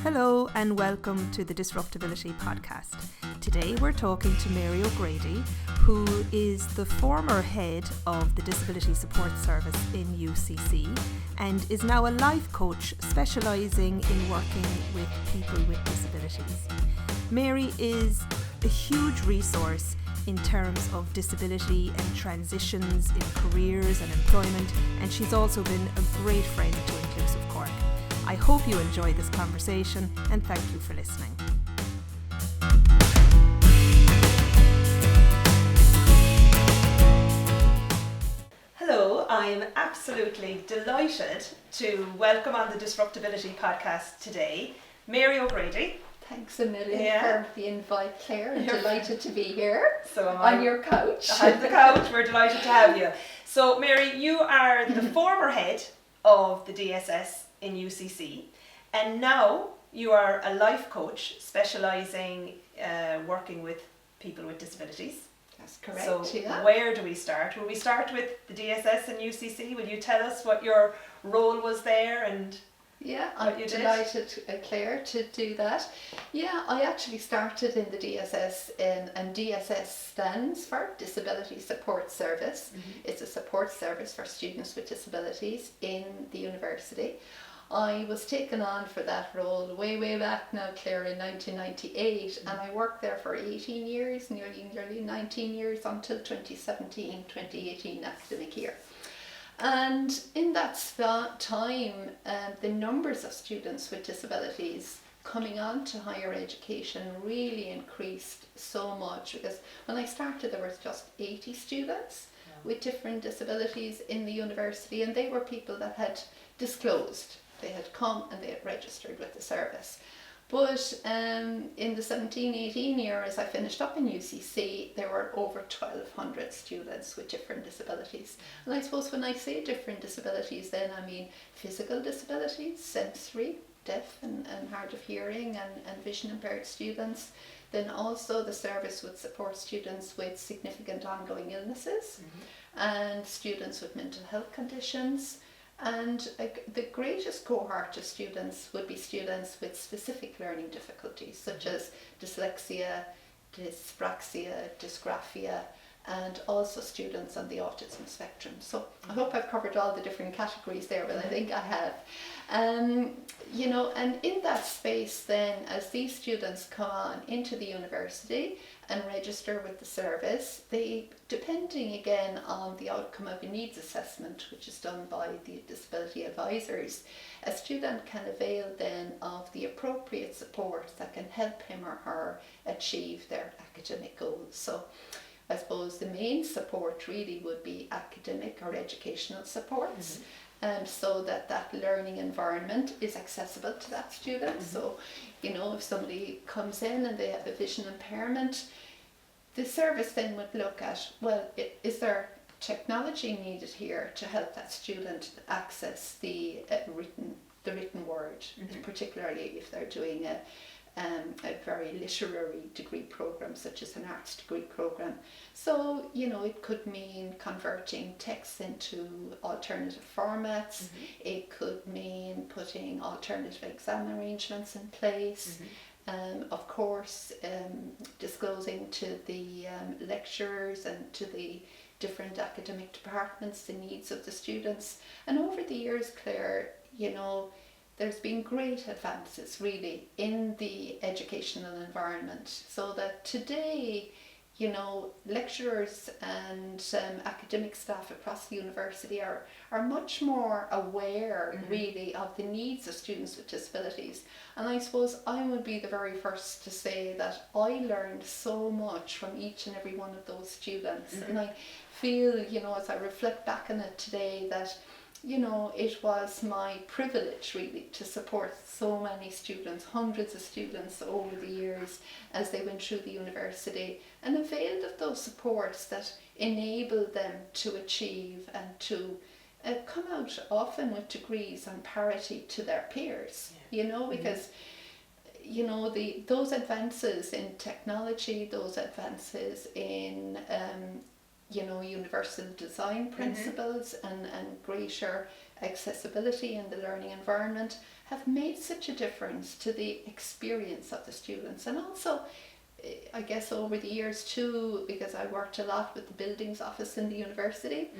Hello and welcome to the DisruptAbility Podcast. Today we're talking to Mary O'Grady, who is the former head of the Disability Support Service in UCC and is now a life coach specialising in working with people with disabilities. Mary is a huge resource in terms of disability and transitions in careers and employment, and she's also been a great friend to Inclusive Cork. I hope you enjoy this conversation and thank you for listening. Hello, I'm absolutely delighted to welcome on the DisruptAbility Podcast today Mary O'Grady. Thanks a million for the invite, Claire. I'm delighted to be here So on your couch. On the couch, we're delighted to have you. So Mary, you are the former head of the DSS in UCC, and now you are a life coach specialising working with people with disabilities. That's correct. So where do we start? Will we start with the DSS and UCC? Will you tell us what your role was there and I'm delighted, Claire, to do that. Yeah, I actually started in the DSS, and DSS stands for Disability Support Service. Mm-hmm. It's a support service for students with disabilities in the university. I was taken on for that role way back now, Claire, in 1998, and I worked there for 18 years, nearly 19 years until 2017-2018 academic year. And in that time, the numbers of students with disabilities coming on to higher education really increased so much, because when I started there was just 80 students with different disabilities in the university, and they were people that had disclosed. They had come and they had registered with the service. But in the 17-18 year, as I finished up in UCC, there were over 1,200 students with different disabilities. And I suppose when I say different disabilities, then I mean physical disabilities, sensory, deaf and hard of hearing and vision impaired students. Then also the service would support students with significant ongoing illnesses and students with mental health conditions. And the greatest cohort of students would be students with specific learning difficulties, such as dyslexia, dyspraxia, dysgraphia, and also students on the autism spectrum. So I hope I've covered all the different categories there, but I think I have. And in that space then, as these students come on into the university and register with the service, they, depending again on the outcome of a needs assessment, which is done by the disability advisors, a student can avail then of the appropriate support that can help him or her achieve their academic goals. So I suppose the main support really would be academic or educational supports, so that learning environment is accessible to that student. So, if somebody comes in and they have a vision impairment, the service then would look at, is there technology needed here to help that student access the written word, particularly if they're doing a very literary degree program, such as an arts degree program. So, it could mean converting text into alternative formats. It could mean putting alternative exam arrangements in place. Of course, disclosing to the lecturers and to the different academic departments the needs of the students. And over the years, Claire, there's been great advances really in the educational environment, so that today, lecturers and academic staff across the university are much more aware really of the needs of students with disabilities. And I suppose I would be the very first to say that I learned so much from each and every one of those students. And I feel, as I reflect back on it today, that it was my privilege really to support so many students, hundreds of students over the years as they went through the university, and availed of those supports that enabled them to achieve and to come out often with degrees on parity to their peers, because those advances in technology, those advances in universal design principles and greater accessibility in the learning environment have made such a difference to the experience of the students. And also, I guess over the years too, because I worked a lot with the buildings office in the university,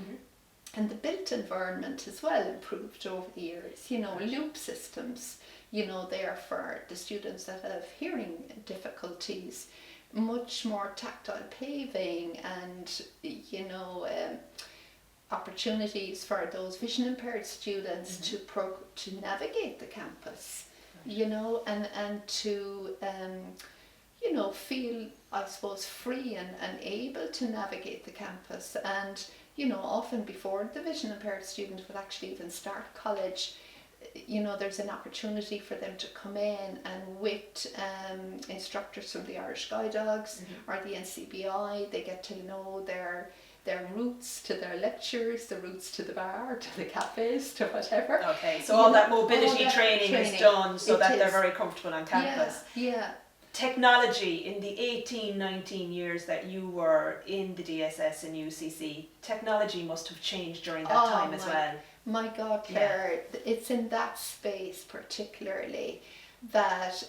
and the built environment as well improved over the years. Loop systems, there for the students that have hearing difficulties, much more tactile paving, and opportunities for those vision impaired students to navigate the campus, and to feel, I suppose, free and able to navigate the campus. And often before the vision impaired student would actually even start college, there's an opportunity for them to come in and with instructors from the Irish Guide Dogs or the NCBI, they get to know their routes to their lectures, the routes to the bar, to the cafes, to whatever. Okay, so all that mobility training is done so that they're very comfortable on campus. Yeah. Technology, in the 19 years that you were in the DSS in UCC, technology must have changed during that time as well. My God, Claire, it's in that space particularly that,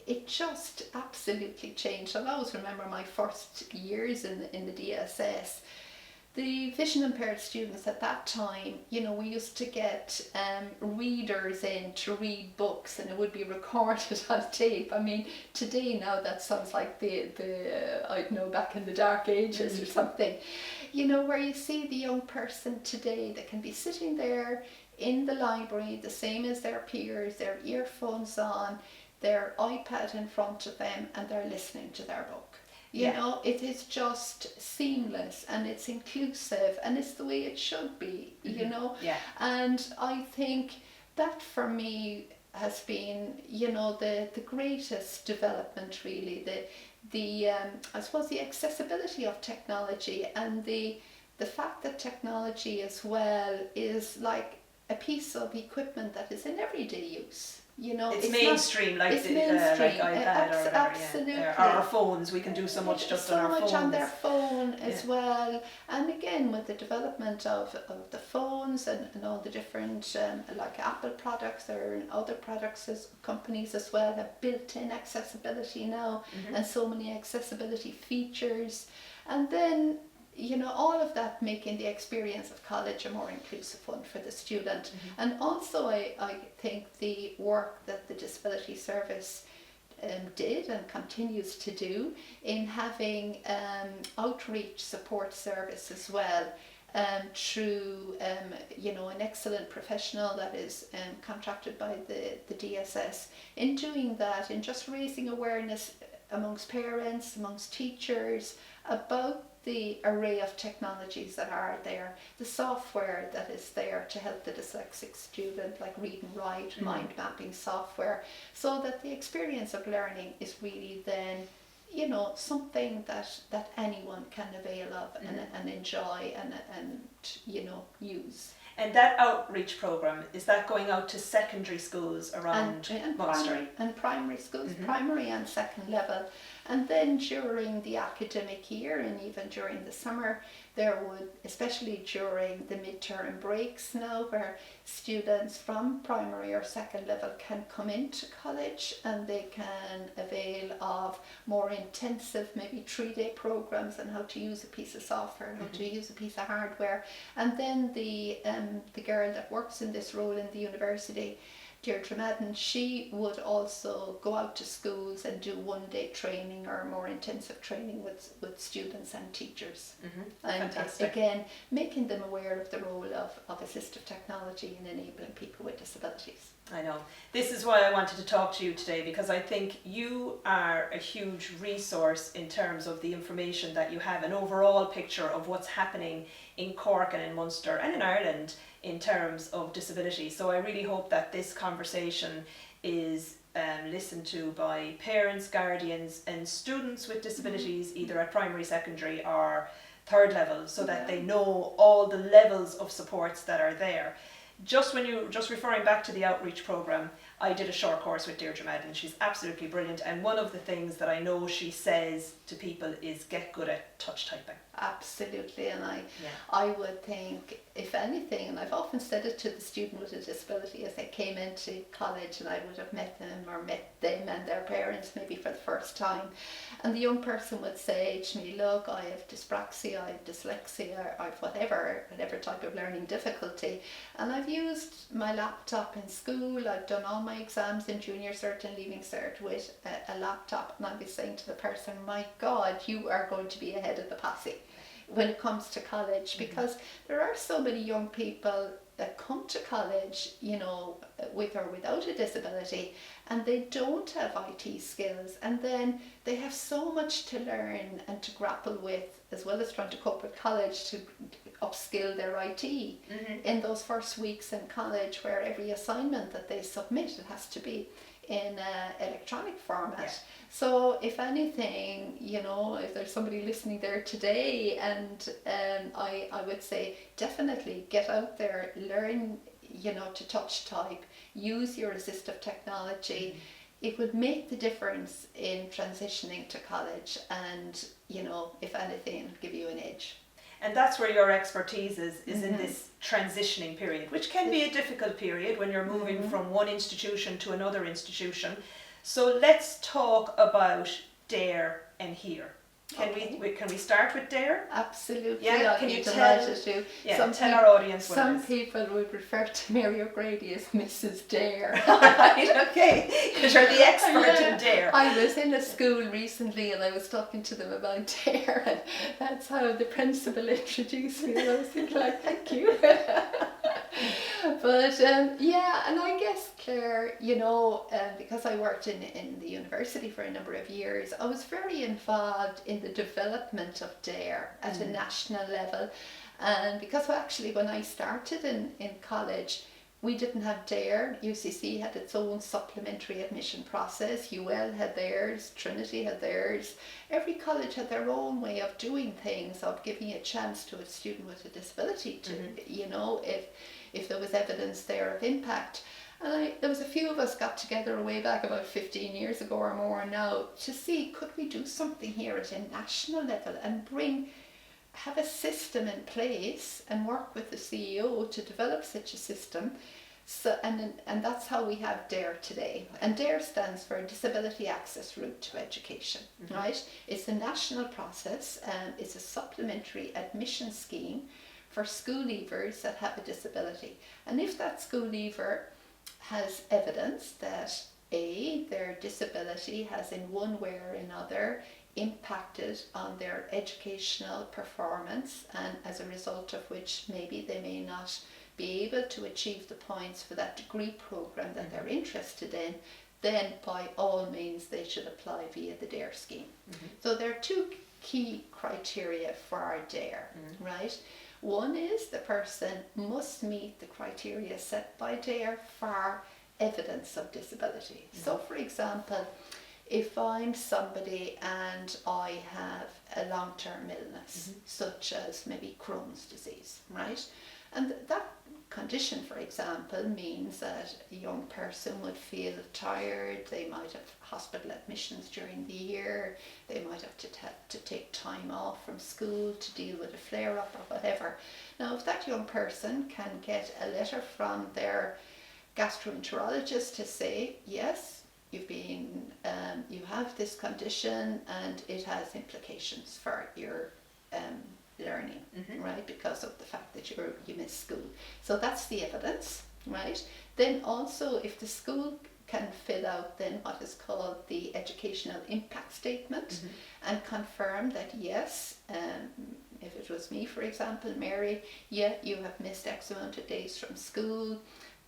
it just absolutely changed. I'll always remember my first years in the DSS. The vision impaired students at that time, we used to get readers in to read books, and it would be recorded on tape. I mean, today now that sounds like the I don't know, back in the dark ages or something. Where you see the young person today that can be sitting there in the library, the same as their peers, their earphones on, their iPad in front of them, and they're listening to their book. It is just seamless, and it's inclusive, and it's the way it should be, And I think that for me has been, the greatest development really, the I suppose the accessibility of technology, and the fact that technology as well is like a piece of equipment that is in everyday use. It's mainstream, like iPad or whatever. Absolutely. Or our phones, we can do so much just on our phones. So much on their phone as well. And again, with the development of the phones and all the different, like Apple products or other products, companies as well have built-in accessibility now, and so many accessibility features. And then, all of that making the experience of college a more inclusive one for the student. And also I think the work that the Disability Service did and continues to do in having outreach support service as well, through an excellent professional that is contracted by the DSS, in doing that, in just raising awareness amongst parents, amongst teachers, about the array of technologies that are there, the software that is there to help the dyslexic student, like read and write, mind mapping software, so that the experience of learning is really then, something that anyone can avail of and enjoy and use. And that outreach program, is that going out to secondary schools around Munster? And primary schools, primary and second level. And then during the academic year, and even during the summer, there would, especially during the midterm breaks now, where students from primary or second level can come into college and they can avail of more intensive, maybe 3-day programs on how to use a piece of software, how to use a piece of hardware. And then the girl that works in this role in the university, Deirdre Madden, she would also go out to schools and do 1-day training or more intensive training with students and teachers. And again, making them aware of the role of assistive technology in enabling people with disabilities. I know. This is why I wanted to talk to you today, because I think you are a huge resource in terms of the information that you have, an overall picture of what's happening in Cork and in Munster and in Ireland in terms of disability. So I really hope that this conversation is listened to by parents, guardians and students with disabilities, either at primary, secondary or third level, so that they know all the levels of supports that are there. Just referring back to the outreach program, I did a short course with Deirdre Madden. She's absolutely brilliant, and one of the things that I know she says to people is get good at touch typing. Absolutely, and I would think, if anything, and I've often said it to the student with a disability as they came into college, and I would have met them or met them and their parents maybe for the first time, and the young person would say to me, look, I have dyspraxia, I have dyslexia, I have whatever type of learning difficulty, and I've used my laptop in school, I've done all my exams in junior cert and leaving cert with a laptop, and I'd be saying to the person, my God, you are going to be ahead of the posse when it comes to college, because there are so many young people that come to college, you know, with or without a disability, and they don't have IT skills, and then they have so much to learn and to grapple with, as well as trying to cope with college, to upskill their IT in those first weeks in college, where every assignment that they submit, it has to be in electronic format. Yeah. So if anything, you know, if there's somebody listening there today, and I would say definitely get out there, learn, you know, to touch type, use your assistive technology. It would make the difference in transitioning to college, and, you know, if anything, give you an edge. And that's where your expertise is in this transitioning period, which can be a difficult period when you're moving from one institution to another institution. So let's talk about DARE and HERE. Can we start with DARE? Absolutely. Yeah. Can you tell our audience what some people would refer to Mary O'Grady as Mrs. Dare. Right, okay, because you're the expert in DARE. I was in a school recently and I was talking to them about DARE, and that's how the principal introduced me, and I was thinking, like, thank you. But and I guess, Claire, you know, because I worked in the university for a number of years, I was very involved in the development of DARE at a national level. And because actually when I started in college, we didn't have DARE. UCC had its own supplementary admission process. UL had theirs, Trinity had theirs. Every college had their own way of doing things, of giving a chance to a student with a disability to, you know, if there was evidence there of impact. And there was a few of us got together way back about 15 years ago or more now to see, could we do something here at a national level and have a system in place and work with the CEO to develop such a system. So and that's how we have DARE today. And DARE stands for Disability Access Route to Education, right? It's a national process, and it's a supplementary admission scheme for school leavers that have a disability. And if that school leaver has evidence that their disability has in one way or another impacted on their educational performance, and as a result of which maybe they may not be able to achieve the points for that degree program that they're interested in, then by all means they should apply via the DARE scheme. So there are two key criteria for our DARE, right? One is the person must meet the criteria set by DARE for evidence of disability. So for example, if I'm somebody and I have a long-term illness, such as maybe Crohn's disease, right? And that condition, for example, means that a young person would feel tired, they might have hospital admissions during the year, they might have to take time off from school to deal with a flare-up or whatever. Now, if that young person can get a letter from their gastroenterologist to say, yes, you have this condition and it has implications for your learning, right, because of the fact that you miss school. So that's the evidence, right? Then also, if the school can fill out then what is called the educational impact statement and confirm that yes, if it was me, for example, Mary, you have missed X amount of days from school,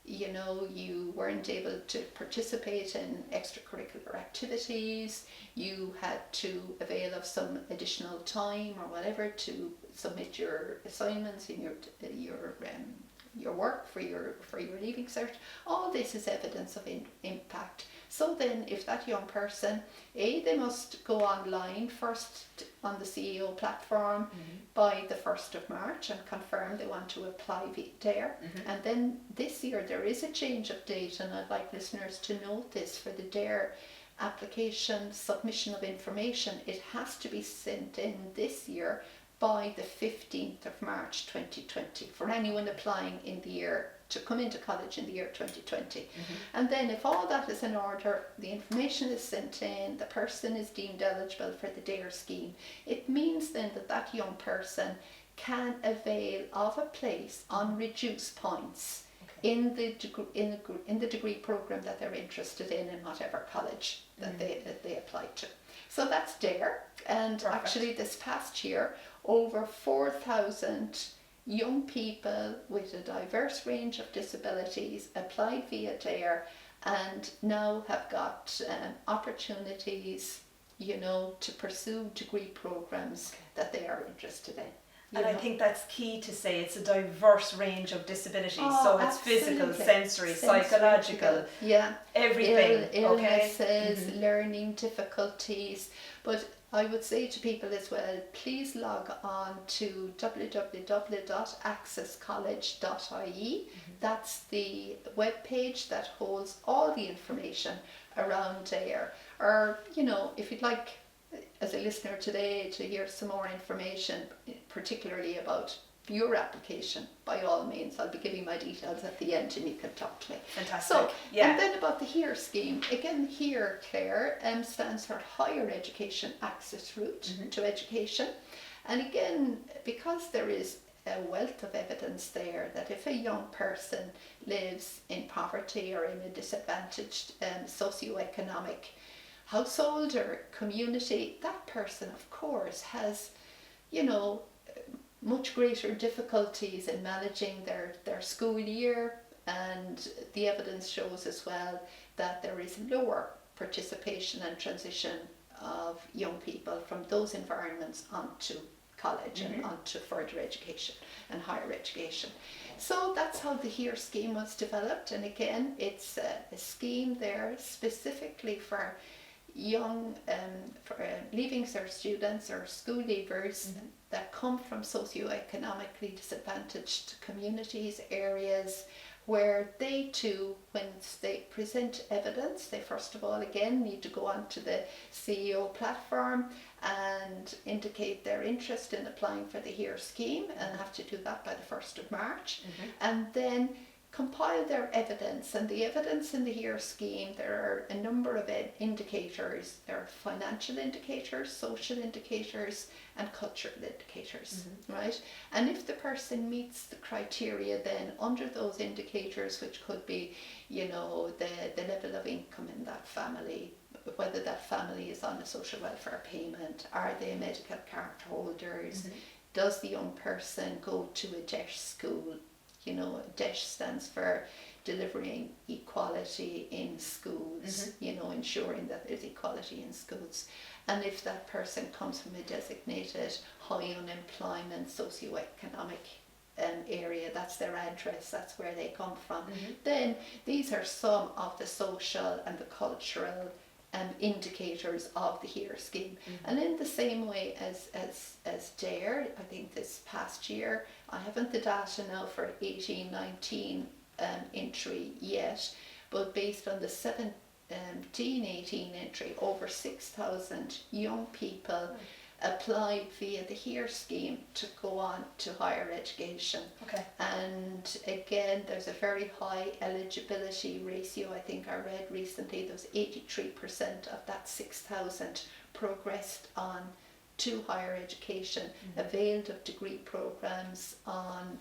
you know, you weren't able to participate in extracurricular activities, you had to avail of some additional time or whatever to submit your assignments in your work for your leaving cert. All this is evidence of impact. So then if that young person, they must go online first on the CEO platform by the 1st of March and confirm they want to apply DARE. And then this year there is a change of date, and I'd like listeners to note this for the DARE application submission of information. It has to be sent in this year by the 15th of March 2020 for anyone applying in the year to come into college in the year 2020. And then if all that is in order, the information is sent in, the person is deemed eligible for the DARE scheme, it means then that that young person can avail of a place on reduced points in the degree program that they're interested in whatever college that they apply to. So that's DARE. And actually this past year, over 4,000 young people with a diverse range of disabilities applied via DARE and now have got opportunities, to pursue degree programs that they are interested in. And I think that's key to say, it's a diverse range of disabilities. So it's physical, sensory, psychological, everything. Illnesses, learning difficulties. But I would say to people as well, please log on to www.accesscollege.ie. That's the web page that holds all the information around DARE. Or, if you'd like, as a listener today, to hear some more information, particularly about your application, by all means, I'll be giving my details at the end and you can talk to me. Fantastic. So, and then about the HERE scheme, again, HERE, Claire, stands for Higher Education Access Route to Education. And again, because there is a wealth of evidence there that if a young person lives in poverty or in a disadvantaged socioeconomic household or community, that person of course has, much greater difficulties in managing their school year, and the evidence shows as well that there is lower participation and transition of young people from those environments onto college and onto further education and higher education. So that's how the HERE scheme was developed, and again it's a scheme there specifically for young leaving cert students or school leavers that come from socioeconomically disadvantaged communities, areas where they too, when they present evidence, they first of all again need to go onto the CEO platform and indicate their interest in applying for the HERE scheme, and have to do that by the 1st of March, and then compile their evidence. And the evidence in the HERE scheme, there are a number of indicators. There are financial indicators, social indicators, and cultural indicators, right? And if the person meets the criteria then under those indicators, which could be, the level of income in that family, whether that family is on a social welfare payment, are they medical card holders, does the young person go to a DESH school? DESH stands for Delivering Equality in Schools, ensuring that there's equality in schools. And if that person comes from a designated high unemployment socioeconomic area, that's their address, that's where they come from, then these are some of the social and the cultural indicators of the HERE scheme. And in the same way as DARE, I think this past year, I haven't the data now for 18-19 entry yet, but based on the 17-18 entry, over 6,000 young people applied via the HERE scheme to go on to higher education. And again, there's a very high eligibility ratio. I think I read recently there was 83% of that 6,000 progressed on to higher education, availed of degree programs on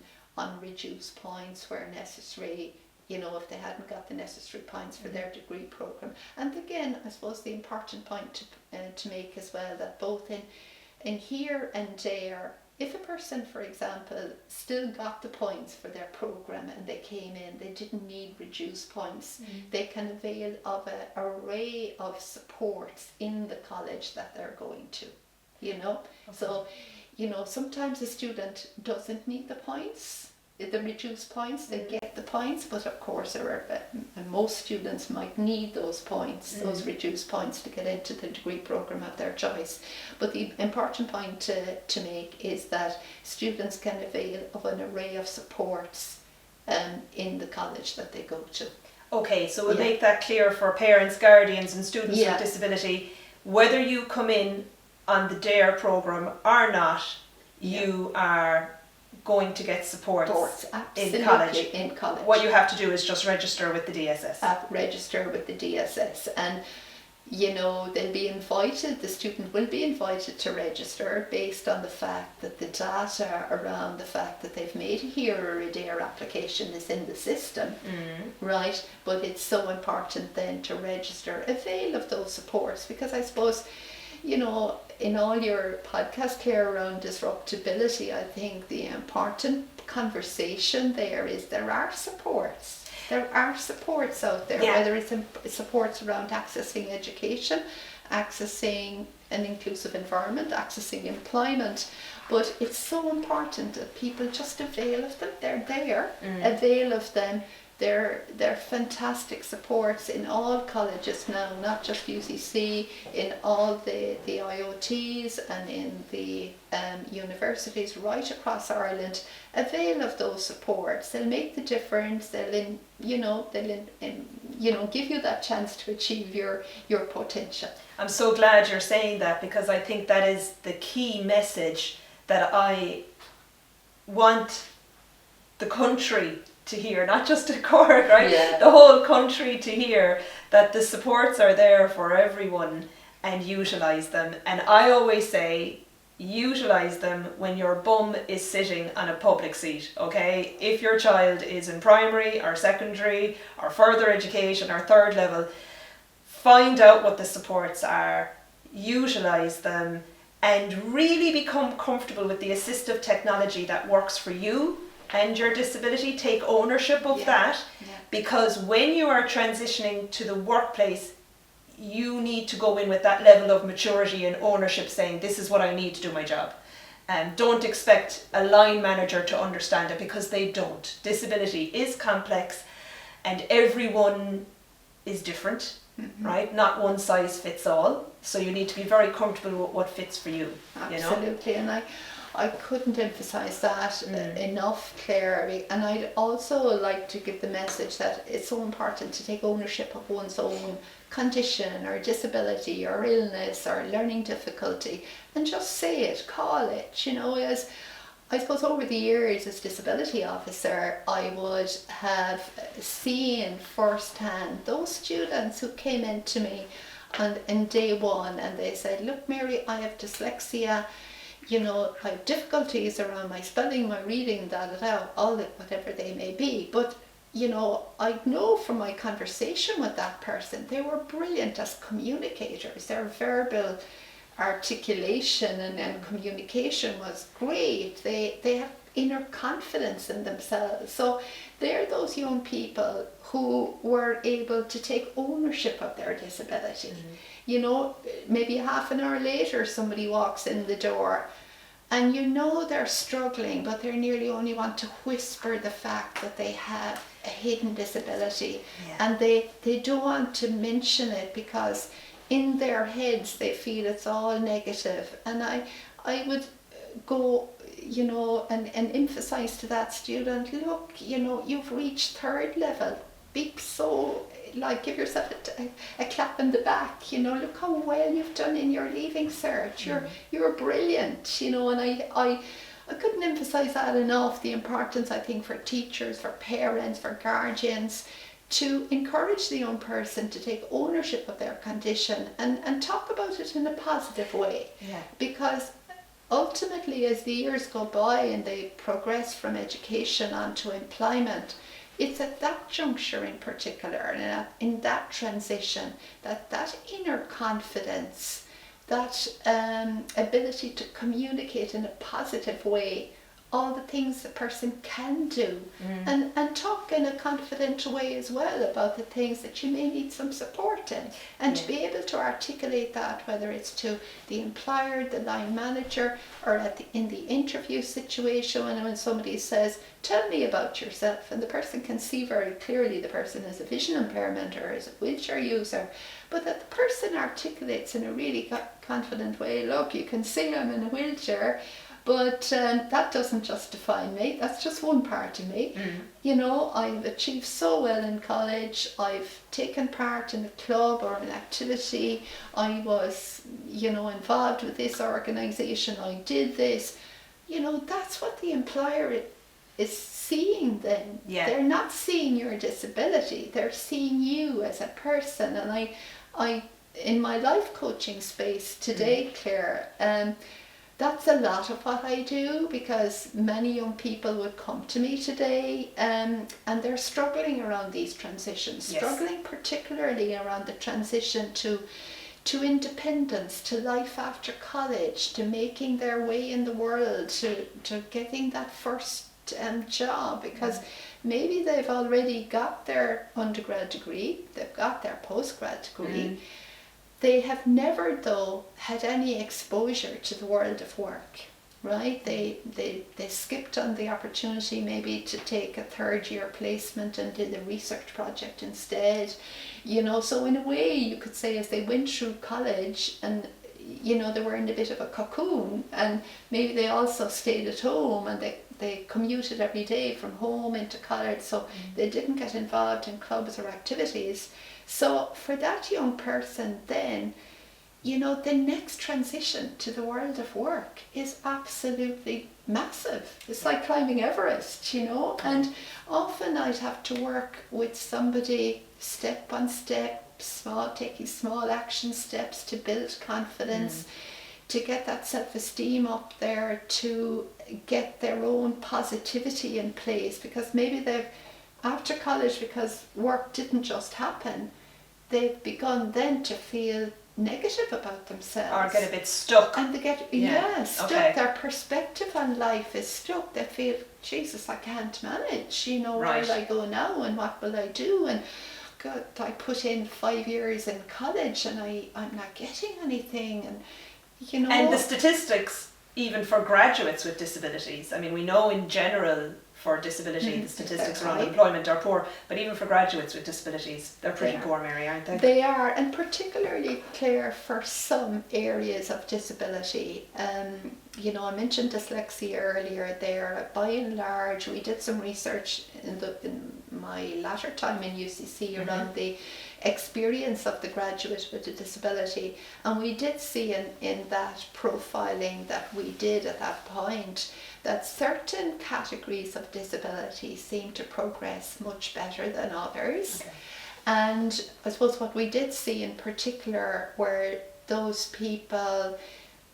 reduced points where necessary, if they hadn't got the necessary points for their degree program. And again, I suppose the important point to make as well, that both in HERE and DARE, if a person, for example, still got the points for their program and they came in, they didn't need reduced points, they can avail of an array of supports in the college that they're going to, So, sometimes a student doesn't need the points, the reduced points, they get the points, but of course most students might need those points, those reduced points, to get into the degree program of their choice. But the important point to make is that students can avail of an array of supports in the college that they go to. Okay, so we'll make that clear for parents, guardians and students with disability. Whether you come in on the DARE programme or not, you are going to get support in college. What you have to do is just register with the DSS. Register with the DSS, and they'll be invited, the student will be invited to register based on the fact that the data around the fact that they've made a HEAR or a DARE application is in the system, right? But it's so important then to register, avail of those supports, because I suppose, in all your podcast here around disruptability, I think the important conversation there is there are supports. There are supports out there, whether it's supports around accessing education, accessing an inclusive environment, accessing employment. But it's so important that people just avail of them. They're there, avail of them. They're fantastic supports in all colleges now, not just UCC, in all the IOTs and in the universities right across Ireland. Avail of those supports. They'll make the difference. They'll give you that chance to achieve your potential. I'm so glad you're saying that, because I think that is the key message that I want the country to hear, not just in Cork, right? Yeah. The whole country to hear that the supports are there for everyone, and utilise them. And I always say, utilise them when your bum is sitting on a public seat, okay? If your child is in primary or secondary or further education or third level, find out what the supports are, utilise them, and really become comfortable with the assistive technology that works for you and your disability. Take ownership of that, because when you are transitioning to the workplace, you need to go in with that level of maturity and ownership, saying this is what I need to do my job. And don't expect a line manager to understand it, because they don't. Disability is complex and everyone is different, right? Not one size fits all. So you need to be very comfortable with what fits for you. Absolutely. And I couldn't emphasise that enough, Claire. And I'd also like to give the message that it's so important to take ownership of one's own condition or disability or illness or learning difficulty, and just say it, call it. As I suppose over the years as disability officer, I would have seen firsthand those students who came into me in day one and they said, look, Mary, I have dyslexia, I have difficulties around my spelling, my reading, all that, whatever they may be. But, I know from my conversation with that person, they were brilliant as communicators. Their verbal articulation and communication was great. They have inner confidence in themselves. So they're those young people who were able to take ownership of their disability. Maybe half an hour later somebody walks in the door and they're struggling, but they nearly only want to whisper the fact that they have a hidden disability, and they don't want to mention it because in their heads they feel it's all negative. And I would go and emphasize to that student, look, you've reached third level, be so give yourself a clap in the back, look how well you've done in your leaving cert, you're brilliant, and I couldn't emphasize that enough, the importance, I think, for teachers, for parents, for guardians, to encourage the young person to take ownership of their condition and talk about it in a positive way. Because ultimately, as the years go by and they progress from education onto employment, it's at that juncture in particular, and in that transition, that inner confidence, that ability to communicate in a positive way all the things the person can do, and talk in a confident way as well about the things that you may need some support in, and to be able to articulate that, whether it's to the employer, the line manager, or in the interview situation, when somebody says, tell me about yourself, and the person can see very clearly the person has a vision impairment or is a wheelchair user, but that the person articulates in a really confident way, look, you can see I'm in a wheelchair, but that doesn't justify me. That's just one part of me. I've achieved so well in college. I've taken part in a club or an activity. I was, involved with this organisation. I did this. that's what the employer is seeing then. Yeah. They're not seeing your disability, they're seeing you as a person. And I in my life coaching space today, Claire, that's a lot of what I do, because many young people would come to me today and they're struggling around these transitions, struggling particularly around the transition to independence, to life after college, to making their way in the world, to getting that first job, because maybe they've already got their undergrad degree, they've got their postgrad degree. They have never, though, had any exposure to the world of work, right? They skipped on the opportunity maybe to take a third-year placement and did a research project instead. So in a way, you could say, as they went through college and, they were in a bit of a cocoon, and maybe they also stayed at home and they commuted every day from home into college, so they didn't get involved in clubs or activities. So for that young person then, the next transition to the world of work is absolutely massive. It's like climbing Everest, and often I'd have to work with somebody step on step, taking small action steps to build confidence, to get that self-esteem up there, to get their own positivity in place, because maybe they've, after college, because work didn't just happen, they've begun then to feel negative about themselves. Or get a bit stuck. And they get, stuck. Okay. Their perspective on life is stuck. They feel, Jesus, I can't manage. Where will I go now, and what will I do? And God, I put in 5 years in college and I'm not getting anything. And, And the statistics, even for graduates with disabilities, I mean, we know in general for disability, the statistics around employment are poor, but even for graduates with disabilities, they're pretty poor, Mary, aren't they? They are, and particularly, Claire, for some areas of disability. I mentioned dyslexia earlier there. By and large, we did some research in my latter time in UCC around the experience of the graduate with a disability, and we did see in that profiling that we did at that point that certain categories of disability seem to progress much better than others. Okay. And I suppose what we did see in particular were those people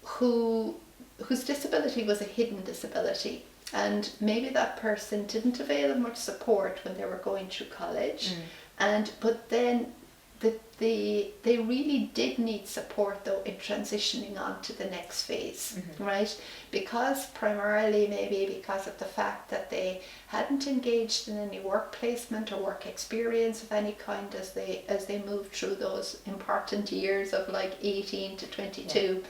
whose disability was a hidden disability, and maybe that person didn't avail of much support when they were going through college, but then they really did need support, though, in transitioning on to the next phase, right? Because primarily maybe because of the fact that they hadn't engaged in any work placement or work experience of any kind as they moved through those important years of like 18 to 22.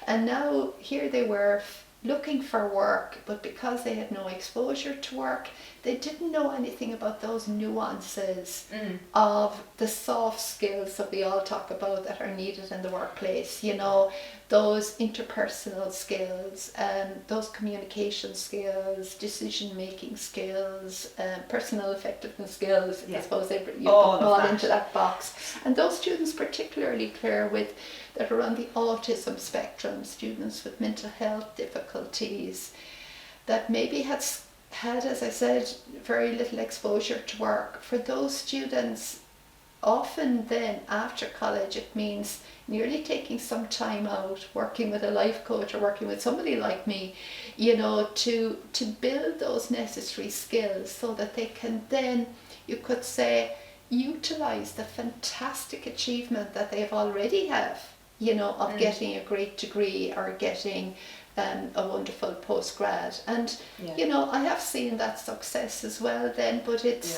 And now here they were looking for work, but because they had no exposure to work, they didn't know anything about those nuances of the soft skills that we all talk about that are needed in the workplace, those interpersonal skills, those communication skills, decision-making skills, personal effectiveness skills. I suppose you put them all into that box. And those students particularly, Claire, that are on the autism spectrum, students with mental health difficulties, that maybe had, as I said, very little exposure to work. For those students, often then after college, it means nearly taking some time out, working with a life coach or working with somebody like me, to build those necessary skills so that they can then, you could say, utilize the fantastic achievement that they've already have, of getting a great degree or getting a wonderful postgrad. And I have seen that success as well then, but it's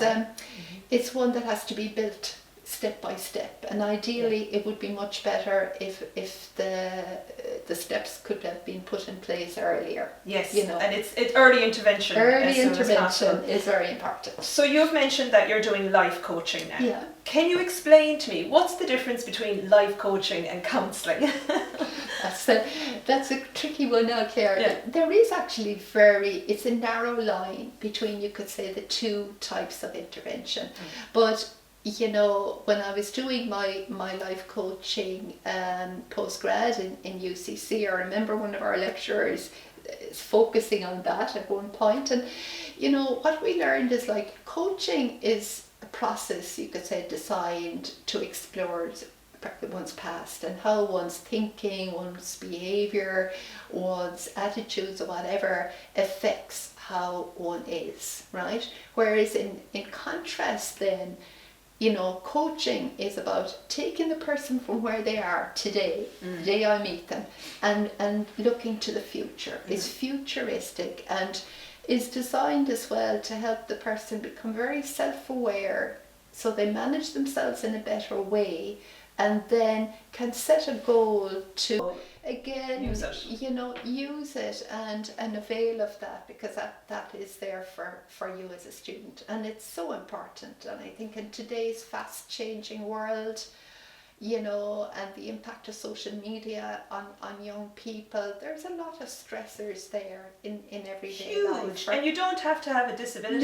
one that has to be built step by step, and ideally it would be much better if the steps could have been put in place earlier. Yes, and it's early intervention. Early intervention is very important. So you've mentioned that you're doing life coaching now. Yeah. Can you explain to me what's the difference between life coaching and counselling? That's a tricky one now, Claire. Yeah. There is actually it's a narrow line between, you could say, the two types of intervention. But when I was doing my life coaching postgrad in UCC, I remember one of our lecturers is focusing on that at one point. And what we learned is like coaching is a process, you could say, designed to explore one's past and how one's thinking, one's behavior, one's attitudes or whatever affects how one is, right? Whereas in contrast then, coaching is about taking the person from where they are today, the day I meet them, and looking to the future. It's futuristic and is designed as well to help the person become very self-aware so they manage themselves in a better way and then can set a goal to, again, use it, use it and avail of that, because that is there for you as a student. And it's so important. And I think in today's fast changing world, and the impact of social media on young people, there's a lot of stressors there in everyday life. Huge. And you don't have to have a disability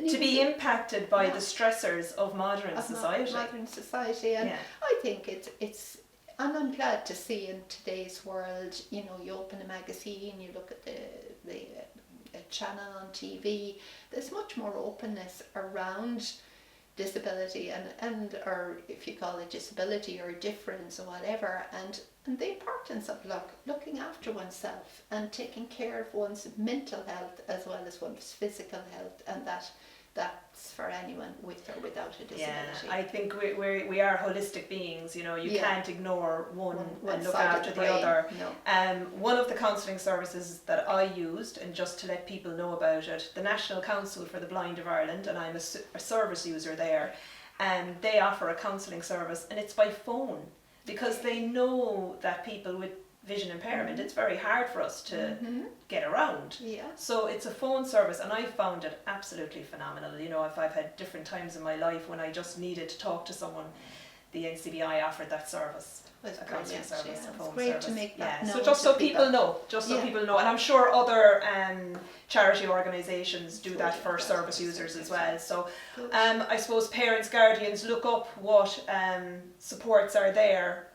to be impacted by the stressors of modern society. Modern society. And I think it's and I'm glad to see in today's world, you open a magazine, you look at the channel on TV, there's much more openness around disability and or if you call it disability or difference or whatever, and the importance of looking after oneself and taking care of one's mental health as well as one's physical health, and that's for anyone with or without a disability. Yeah, I think we are holistic beings. You can't ignore one and look after the other. No. One of the counselling services that I used, and just to let people know about it, the National Council for the Blind of Ireland, and I'm a service user there, and they offer a counselling service, and it's by phone, because they know that people with vision impairment, it's very hard for us to get around. Yeah. So it's a phone service, and I found it absolutely phenomenal. If I've had different times in my life when I just needed to talk to someone, the NCBI offered that service. It's a counselling service, a phone it's great service. to make that known. So just so people know, and I'm sure other charity organisations do that for service users as well. So I suppose parents, guardians, look up what supports are there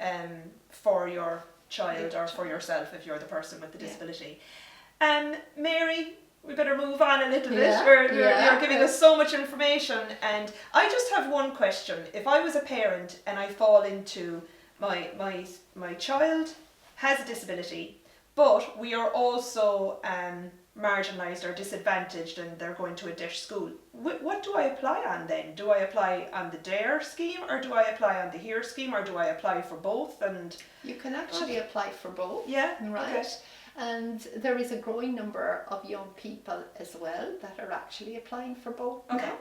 for your child or for yourself if you're the person with the disability. Mary, we better move on a little bit. You're giving us so much information, and I just have one question. If I was a parent and I fall into my child has a disability, but we are also marginalised or disadvantaged and they're going to a DISH school, what do I apply on then? Do I apply on the DARE scheme, or do I apply on the HERE scheme, or do I apply for both? And you can actually apply for both. Yeah, right. Okay. And there is a growing number of young people as well that are actually applying for both now.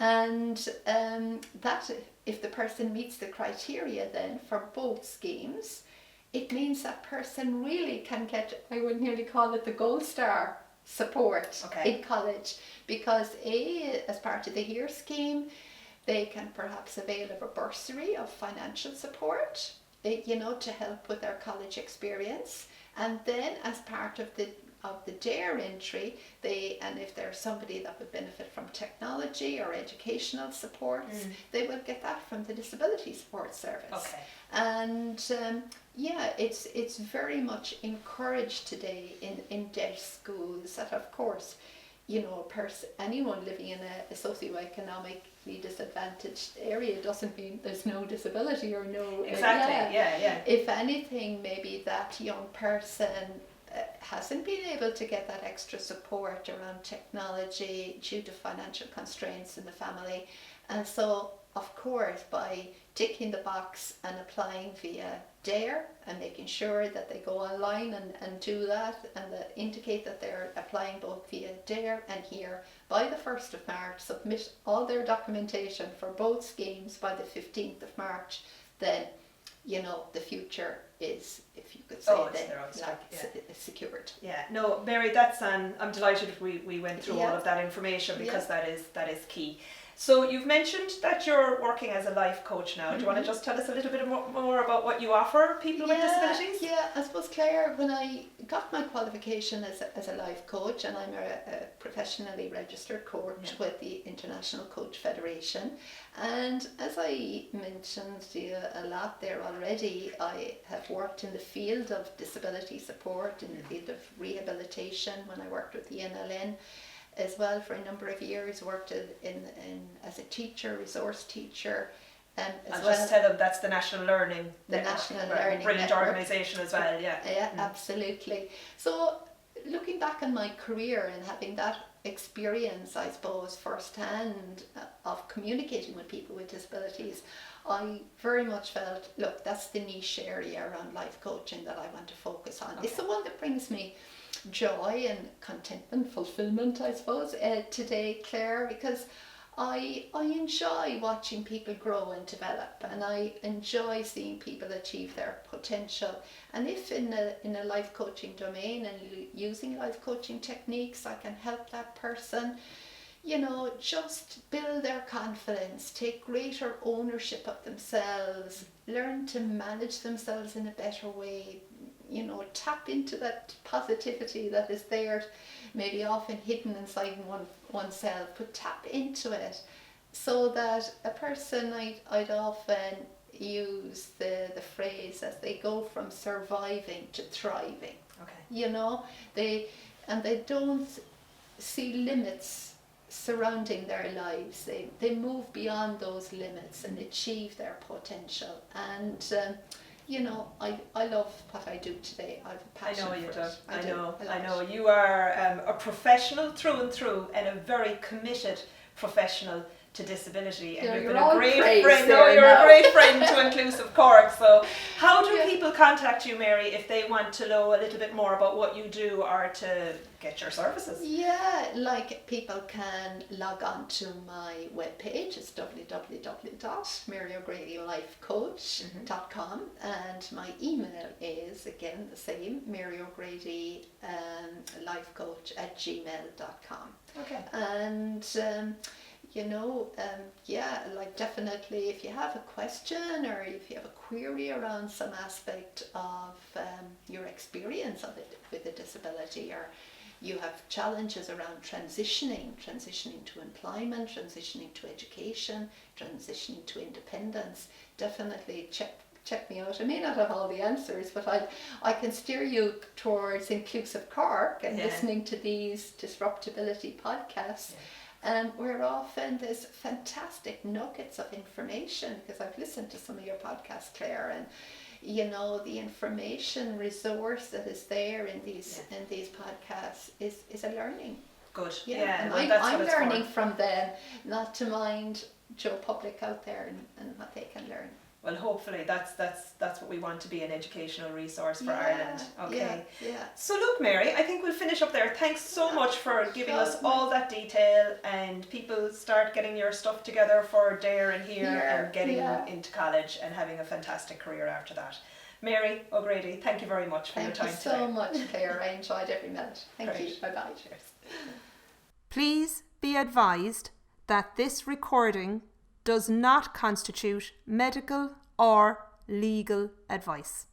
And that, if the person meets the criteria then for both schemes, it means that person really can get, I would nearly call it the gold star support in college, because as part of the HERE scheme, they can perhaps avail of a bursary of financial support, to help with their college experience. And then as part of the DARE entry, and if there's somebody that would benefit from technology or educational supports, they will get that from the Disability Support Service. And it's very much encouraged today in DISH schools that, of course, anyone living in a socioeconomically disadvantaged area doesn't mean there's no disability or no... Exactly, yeah. If anything, maybe that young person hasn't been able to get that extra support around technology due to financial constraints in the family. And so, of course, by ticking the box and applying via DARE and making sure that they go online and do that and indicate that they're applying both via DARE and HERE by the 1st of March, submit all their documentation for both schemes by the 15th of March, then the future is, if you could say, secured. Yeah, no, Mary, that's I'm delighted we went through all of that information, because that is key. So you've mentioned that you're working as a life coach now. Do you want to just tell us a little bit more about what you offer people with disabilities? Yeah, I suppose, Claire, when I got my qualification as a life coach, and I'm a professionally registered coach with the International Coach Federation, and as I mentioned to you a lot there already, I have worked in the field of disability support, in the field of rehabilitation when I worked with the NLN. As well, for a number of years, worked in as a teacher, resource teacher. Just tell them that's the National Learning Network. National Learning brilliant Network. organisation as well, yeah. Yeah, absolutely. So, looking back on my career and having that experience, I suppose, firsthand of communicating with people with disabilities, I very much felt, look, that's the niche area around life coaching that I want to focus on. Okay. It's the one that brings me joy and contentment, fulfillment, I suppose, today, Claire, because I enjoy watching people grow and develop, and I enjoy seeing people achieve their potential. And if in a life coaching domain and using life coaching techniques, I can help that person, just build their confidence, take greater ownership of themselves, learn to manage themselves in a better way, tap into that positivity that is there, maybe often hidden inside oneself, but tap into it, so that a person, I'd often use the phrase as they go from surviving to thriving. Okay. They don't see limits surrounding their lives. They move beyond those limits and achieve their potential. And I love what I do today. I have a passion for it. I know. You are a professional through and through, and a very committed professional to disability. And you're a great friend. A great friend to Inclusive Cork. So how do people contact you, Mary, if they want to know a little bit more about what you do or to get your services? Yeah, people can log on to my webpage. It's www.maryogradyLifecoach.com, and my email is again the same, maryogradyLifecoach@gmail.com. Okay. And definitely, if you have a question or if you have a query around some aspect of your experience of it with a disability, or you have challenges around transitioning to employment, transitioning to education, transitioning to independence, definitely check me out. I may not have all the answers, but I can steer you towards Inclusive Cork and listening to these DisruptAbility podcasts. Where often there's fantastic nuggets of information, because I've listened to some of your podcasts, Claire, and the information resource that is there in these podcasts is a learning. Good. And I'm learning from them, not to mind Joe Public out there and what they can learn. Well, hopefully that's what we want to be, an educational resource for Ireland. Okay. Yeah. So look, Mary, I think we'll finish up there. Thanks so much for giving us all that detail, and people start getting your stuff together for Dare and Here and getting into college and having a fantastic career after that. Mary O'Grady, thank you very much for your time today. Thank you so much, Claire. I enjoyed every minute. Thank you. Bye-bye. Cheers. Please be advised that this recording does not constitute medical or legal advice.